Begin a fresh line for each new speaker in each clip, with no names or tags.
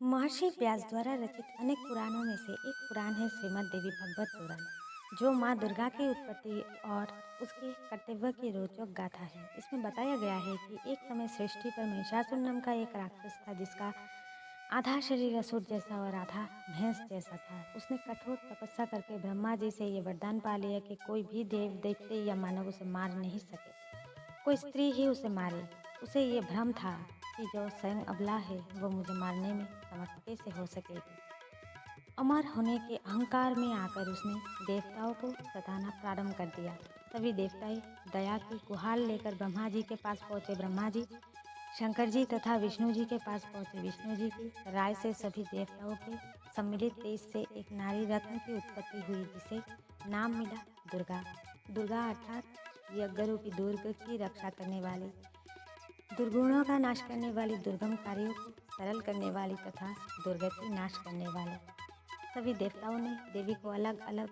महर्षि व्यास द्वारा रचित अनेक पुराणों में से एक पुराण है श्रीमद् देवी भागवत पुराण, जो माँ दुर्गा की उत्पत्ति और उसके कर्तव्य की रोचक गाथा है। इसमें बताया गया है कि एक समय सृष्टि पर महिषासुर नाम का एक राक्षस था, जिसका आधा शरीर असुर जैसा और आधा भैंस जैसा था। उसने कठोर तपस्या करके ब्रह्मा जी से ये वरदान पा लिया कि कोई भी देव दैत्य या मानव उसे मार नहीं सके, कोई स्त्री ही उसे मारे। उसे ये भ्रम था कि जो स्वयं अबला है वो मुझे मारने में समर्थ कैसे हो सकेगी। अमर होने के अहंकार में आकर उसने देवताओं को सताना प्रारंभ कर दिया। सभी देवताएं दया की गुहार लेकर ब्रह्मा जी के पास पहुंचे। ब्रह्मा जी शंकर जी तथा विष्णु जी के पास पहुंचे। विष्णु जी की राय से सभी देवताओं के सम्मिलित तेज से एक नारी रत्न की उत्पत्ति हुई, जिसे नाम मिला दुर्गा। दुर्गा अर्थात यज्ञ रूपी दुर्ग की रक्षा करने वाली, दुर्गुणों का नाश करने वाली, दुर्गम कार्यों को सरल करने वाली तथा दुर्गति नाश करने वाली। सभी देवताओं ने देवी को अलग अलग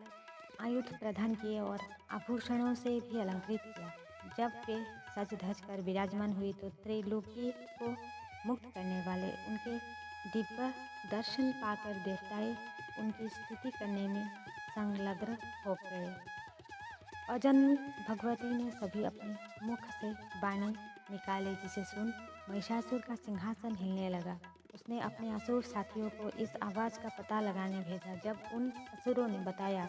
आयुध प्रदान किए और आभूषणों से भी अलंकृत किया। जब वे सज धज कर विराजमान हुई तो त्रैलोकी को मुक्त करने वाले उनके दिव्य दर्शन पाकर देवताएं उनकी स्तुति करने में संलग्न हो गए। अजन्मी भगवती ने सभी अपने मुख से वाणी निकाले, जिसे सुन महिषासुर का सिंहासन हिलने लगा। उसने अपने असुर साथियों को इस आवाज़ का पता लगाने भेजा। जब उन असुरों ने बताया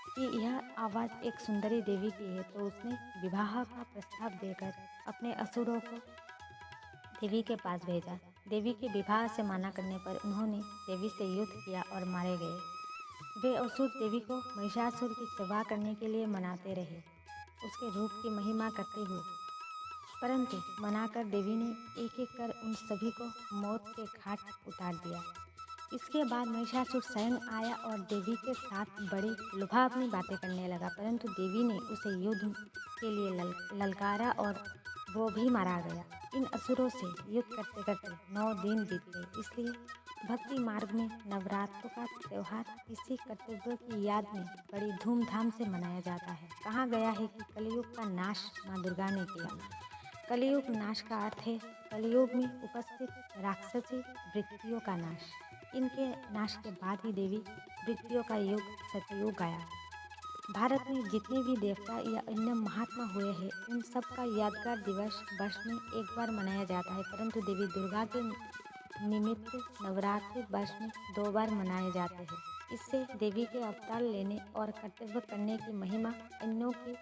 कि यह आवाज़ एक सुंदरी देवी की है, तो उसने विवाह का प्रस्ताव देकर अपने असुरों को देवी के पास भेजा। देवी के विवाह से मना करने पर उन्होंने देवी से युद्ध किया और मारे गए। वे असुर देवी को महिषासुर की सेवा करने के लिए मनाते रहे, उसके रूप की महिमा करते हुए, परंतु मनाकर देवी ने एक एक कर उन सभी को मौत के घाट उतार दिया। इसके बाद महिषासुर स्वयं आया और देवी के साथ बड़ी लुभावनी बातें करने लगा, परंतु देवी ने उसे युद्ध के लिए ललकारा और वो भी मारा गया। इन असुरों से युद्ध करते करते 9 दिन बीत गए। इसलिए भक्ति मार्ग में नवरात्रों का त्यौहार इसी कर्तव्य की याद में बड़ी धूमधाम से मनाया जाता है। कहा गया है कि कलयुग का नाश माँ दुर्गा ने किया। कलयुग नाश का अर्थ है कलयुग में उपस्थित राक्षसी वृत्तियों का नाश। इनके नाश के बाद ही देवी वृत्तियों का युग सतयुग आया। भारत में जितने भी देवता या अन्य महात्मा हुए हैं, उन सब का यादगार दिवस वर्ष में एक बार मनाया जाता है, परंतु देवी दुर्गा के निमित्त नवरात्रि वर्ष में 2 बार मनाए जाते हैं। इससे देवी के अवतार लेने और कर्तव्य करने की महिमा अन्यों की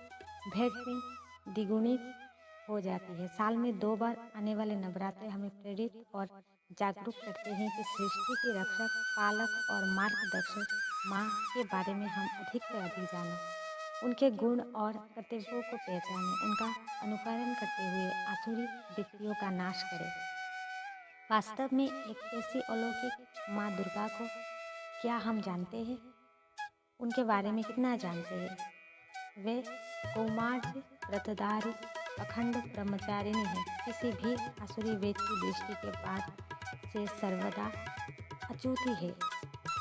भेंट में द्विगुणित हो जाती है। साल में 2 बार आने वाले नवरात्रे हमें प्रेरित और जागरूक करते हैं कि सृष्टि के रक्षक, पालक और मार्गदर्शक माँ के बारे में हम अधिक से अधिक जानें, उनके गुण और कर्तव्यों को पहचानें, उनका अनुकरण करते हुए आसुरी वृत्तियों का नाश करें। वास्तव में एक ऐसी अलौकिक माँ दुर्गा को क्या हम जानते हैं? उनके बारे में कितना जानते हैं? वे कौमार्य व्रतधारी अखंड ब्रह्मचारिणी है। किसी भी आसुरी वेद की दृष्टि के बाद से सर्वदा अछूती है।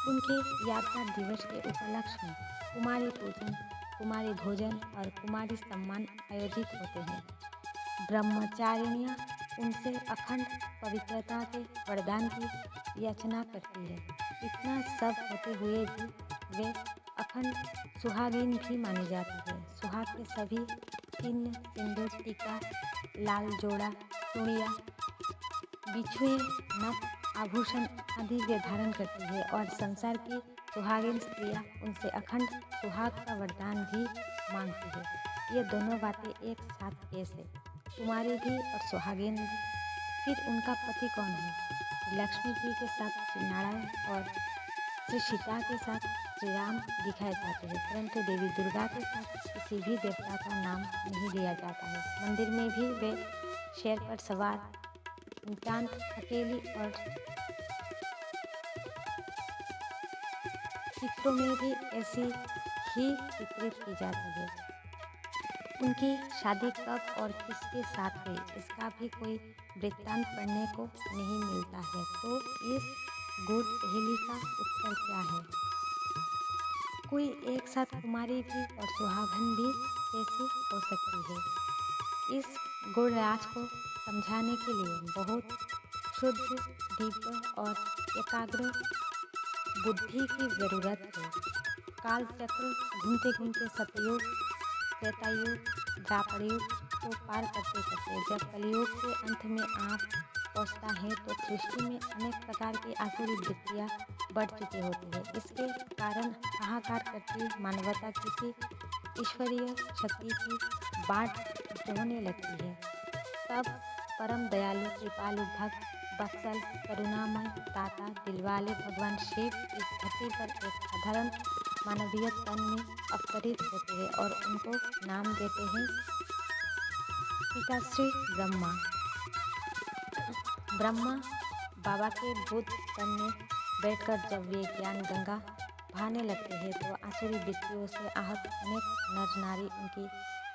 उनके यादगार दिवस के उपलक्ष्य में कुमारी पूजन, कुमारी भोजन और कुमारी सम्मान आयोजित होते हैं। ब्रह्मचारिणियाँ उनसे अखंड पवित्रता के वरदान की याचना करती है। इतना सब होते हुए भी वे अखंड सुहागिन भी मानी जाती है। सुहाग के सभी चिन्ह, सिंदूर, टीका, लाल जोड़ा, चूड़ियाँ, बिछुए, नथ, आभूषण आदि वे धारण करती है और संसार की सुहागिन स्त्रियाँ उनसे अखंड सुहाग का वरदान भी मांगती है। ये दोनों बातें एक साथ कैसे? कुमारी भी और सुहागिन भी। फिर उनका पति कौन है? लक्ष्मी जी के साथ श्री नारायण और श्री सीता के साथ श्री राम दिखाए जाते हैं, परंतु देवी दुर्गा के साथ किसी भी देवता का नाम नहीं लिया जाता है। मंदिर में भी वे शेर पर सवार, नितांत अकेली और चित्रों में भी ऐसी ही चित्रित की जाती है। उनकी शादी कब और किसके साथ हुई, इसका भी कोई वृत्तांत पढ़ने को नहीं मिलता है। तो इस गूढ़ पहेली का उत्तर क्या है? कोई एक साथ कुमारी भी और सुहागन भी कैसी हो सकती है? इस गूढ़ राज को समझाने के लिए बहुत शुद्ध, दिव्य और एकाग्र बुद्धि की जरूरत है। काल चक्र घूमते घूमते सतयुग, त्रेतायुग, द्वापर युग को पार करते करते जब कलयुग के अंत में आप पहुँचता है तो सृष्टि में अनेक प्रकार की आसुरी वृत्तियाँ बढ़ चुकी होती है। इसके कारण हाहाकार करती मानवता किसी ईश्वरीय शक्ति की बाट जोहने लगती है। तब परम दयालु, कृपालु, भक्त, वत्सल, करुणामय, दाता, दिलवाले भगवान शिव इस धरती पर एक साधारण मानवीय तन में अवतरित होते हैं और उनको नाम देते हैं पिताश्री ब्रह्मा। ब्रह्मा बाबा के बुद्ध तन में बैठकर जब वे ज्ञान गंगा बहाने लगते हैं तो आसुरी वृत्तियों से आहत अनेक नर नारी उनकी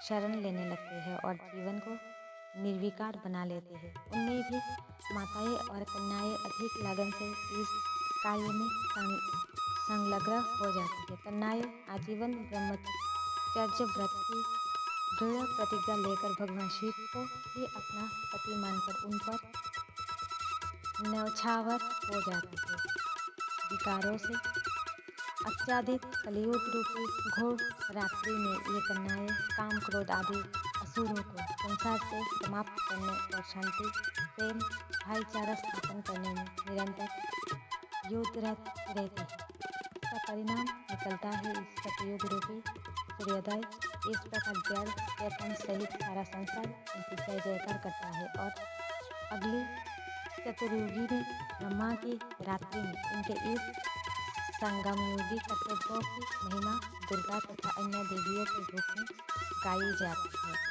शरण लेने लगते हैं और जीवन को निर्विकार बना लेते हैं। उनमें भी माताएं और कन्याएं अधिक लगन से इस कार्य में संलग्न हो जाती है। कन्याएं आजीवन ब्रह्मचर्य व्रत की दृढ़ प्रतिज्ञा लेकर भगवान शिव को ही अपना पति मानकर उन पर न्यौछावर हो जाती है। विकारों से आच्छादित कलियुग रूपी घोर रात्रि में ये कन्याएं काम, क्रोध आदि असुरों को संसार से समाप्त करने और शांति, प्रेम, भाईचारा स्थापन करने में निरंतर युद्धरत रहती है। इसका परिणाम निकलता है इस सतयुग रूपी सूर्योदय। इस प्रकार जड़ चेतन सहित सारा संसार उनकी जय जयकार करता है और अगली चतुर्युगी में ब्रह्मा की रात्रि में इनके इस संगमयुगी कर्तव्यों की महिमा दुर्गा तथा अन्य देवियों के रूप में गाई जाती है।